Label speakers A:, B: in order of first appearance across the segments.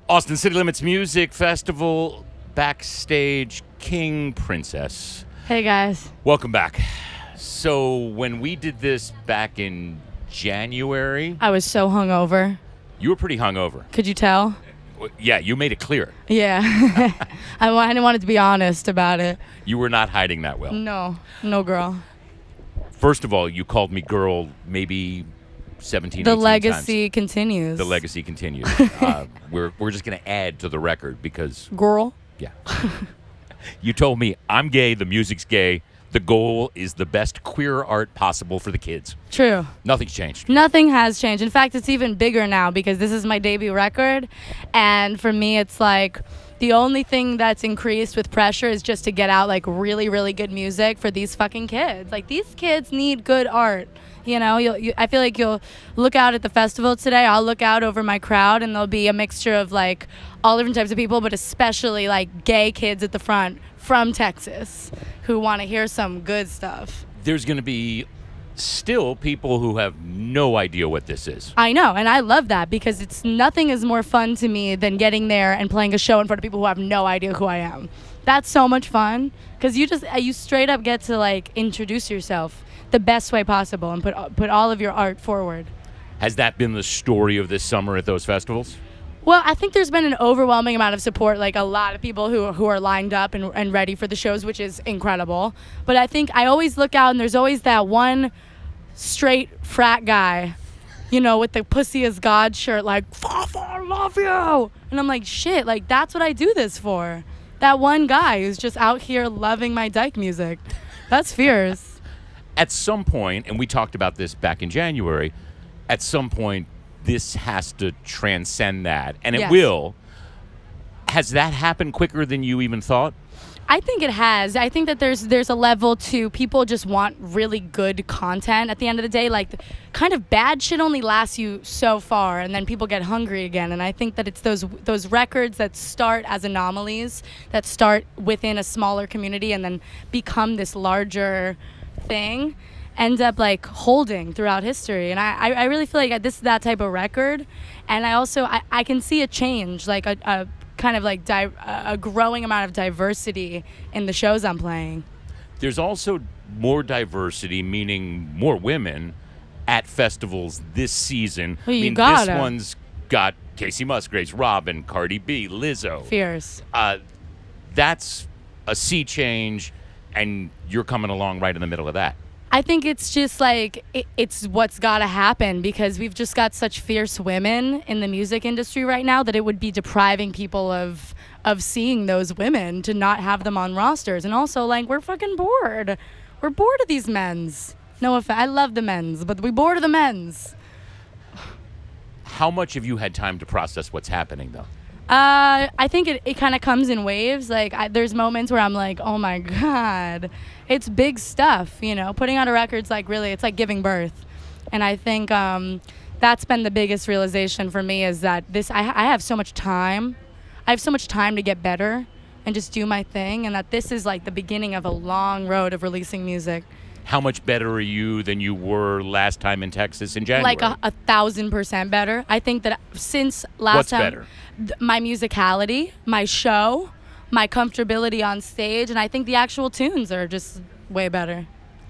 A: Austin City Limits Music Festival backstage, King Princess.
B: Hey guys.
A: Welcome back. So when we did this back in January,
B: I was so hungover.
A: you were pretty hungover.
B: Could you tell?
A: Yeah, you made it clear.
B: Yeah. I didn't want to be honest about it.
A: You were not hiding that well.
B: No girl.
A: First of all, you called me girl maybe 17,
B: The
A: 18
B: legacy
A: times.
B: continues.
A: The legacy continues. We're just going to add to the record because...
B: Girl.
A: Yeah. You told me I'm gay, the music's gay. The goal is the best queer art possible for the kids.
B: True.
A: Nothing's changed.
B: Nothing has changed. In fact, it's even bigger now because this is my debut record. And for me, it's like the only thing that's increased with pressure is just to get out like really, really good music for these fucking kids. Like these kids need good art. You know, I feel like you'll look out at the festival today. I'll look out over my crowd and there'll be a mixture of like all different types of people, but especially like gay kids at the front from Texas who want to hear some good stuff.
A: There's going to be still people who have no idea what this is.
B: I know, and I love that because nothing is more fun to me than getting there and playing a show in front of people who have no idea who I am. That's so much fun because you straight up get to like introduce yourself the best way possible and put all of your art forward.
A: Has that been the story of this summer at those festivals?
B: Well, I think there's been an overwhelming amount of support, like a lot of people who are lined up and ready for the shows, which is incredible. But I think I always look out and there's always that one straight frat guy, you know, with the pussy is God shirt, like, Fafa, I love you. And I'm like, shit, like that's what I do this for. That one guy who's just out here loving my dyke music. That's fierce.
A: At some point, and we talked about this back in January, at some point, this has to transcend that, and it
B: Yes.
A: will. Has that happened quicker than you even thought?
B: I think it has. I think that there's a level to people just want really good content at the end of the day. Like, kind of bad shit only lasts you so far, and then people get hungry again. And I think that it's those records that start as anomalies, that start within a smaller community and then become this larger thing, end up like holding throughout history. And I really feel like this is that type of record. And I also I can see a change, like a kind of like a growing amount of diversity in the shows I'm playing.
A: There's also more diversity, meaning more women at festivals this season.
B: Well,
A: I mean,
B: gotta.
A: this one's got Casey Musgraves, Robin, Cardi B, Lizzo.
B: Fierce.
A: That's a sea change, and you're coming along right in the middle of that.
B: I think it's just like it's what's got to happen because we've just got such fierce women in the music industry right now that it would be depriving people of seeing those women to not have them on rosters. And also, like, we're fucking bored. We're bored of these men's. No offense, I love the men's, but we bored of the men's.
A: How much have you had time to process what's happening, though?
B: I think it kind of comes in waves. Like, there's moments where I'm like, oh my God, it's big stuff, you know? Putting out a record's like, really, it's like giving birth. And I think that's been the biggest realization for me is that I have so much time. I have so much time to get better and just do my thing. And that this is like the beginning of a long road of releasing music.
A: How much better are you than you were last time in Texas in January?
B: Like 1,000% better. I think that since last
A: What's
B: time,
A: better?
B: My musicality, my show, my comfortability on stage, and I think the actual tunes are just way better.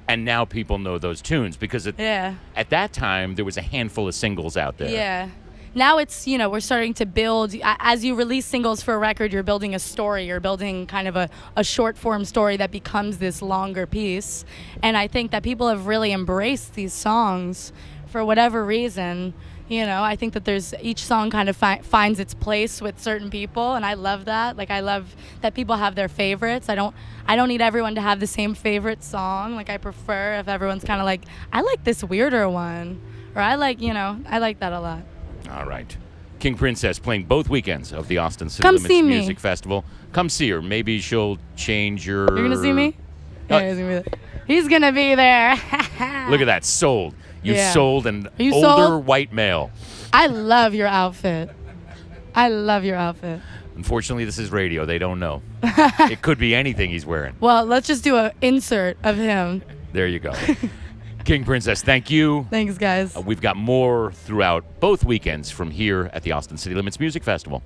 A: And now people know those tunes because at that time there was a handful of singles out there.
B: Yeah. Now it's, you know, we're starting to build, as you release singles for a record, you're building a story, you're building kind of a short form story that becomes this longer piece. And I think that people have really embraced these songs for whatever reason. You know, I think that each song kind of finds its place with certain people, and I love that. Like, I love that people have their favorites. I don't need everyone to have the same favorite song. Like, I prefer if everyone's kind of like, I like this weirder one, or I like that a lot.
A: All right. King Princess playing both weekends of the Austin City
B: Come
A: Limits
B: see me.
A: Music Festival. Come see her. Maybe she'll change your...
B: You're gonna see me? Yeah, he's gonna be there.
A: Look at that. Sold. You sold an
B: you
A: older
B: sold?
A: white male.
B: I love your outfit.
A: Unfortunately, this is radio. They don't know. It could be anything he's wearing.
B: Well, let's just do an insert of him.
A: There you go. King Princess, thank you.
B: Thanks, guys.
A: We've got more throughout both weekends from here at the Austin City Limits Music Festival.